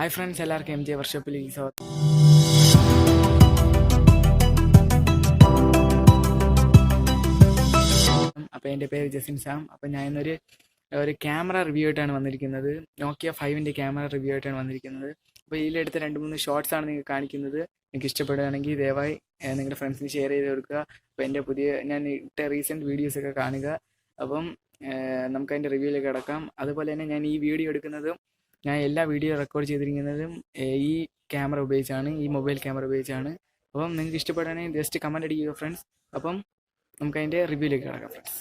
Hi friends, എല്ലാവർക്കും MJ വർക്ക്ഷോപ്പിലേക്ക് സ്വാഗതം. അപ്പോൾ എൻ്റെ പേര് ജസിൻ സാം. അപ്പോൾ ഞാൻ ഒരു ക്യാമറ റിവ്യൂ ആയിട്ടാണ് വന്നിരിക്കുന്നത്. നോക്കിയ 5ൻ്റെ ക്യാമറ റിവ്യൂ ആയിട്ടാണ് വന്നിരിക്കുന്നത്. അപ്പോൾ ഇതിലെടുത്ത 2-3 ഷോർട്സ് ആണ് നിങ്ങൾക്ക് കാണിക്കുന്നത്. നിങ്ങൾക്ക് ഇഷ്ടപ്പെടുകയാണെങ്കിൽ ദയവായി നിങ്ങളുടെ ഫ്രണ്ട്സിന് ഷെയർ ചെയ്ത് കൊടുക്കുക. അപ്പോൾ എൻ്റെ ഞാൻ ഇട്ട റീസെൻറ്റ് വീഡിയോസൊക്കെ കാണുക. അപ്പം നമുക്കതിൻ്റെ റിവ്യൂയിലേക്ക് കിടക്കാം. അതുപോലെ തന്നെ ഞാൻ ഈ വീഡിയോ എടുക്കുന്നതും ഞാൻ എല്ലാ വീഡിയോ റെക്കോർഡ് ചെയ്തിരിക്കുന്നതും ഈ ക്യാമറ ഉപയോഗിച്ചാണ്, ഈ മൊബൈൽ ക്യാമറ ഉപയോഗിച്ചാണ്. അപ്പം നിങ്ങൾക്ക് ഇഷ്ടപ്പെടുകയാണെങ്കിൽ ജസ്റ്റ് കമൻറ്റ് അടിക്കുക ഫ്രണ്ട്സ്. അപ്പം നമുക്കതിൻ്റെ റിവ്യൂയിലേക്ക് കിടക്കാം ഫ്രണ്ട്സ്.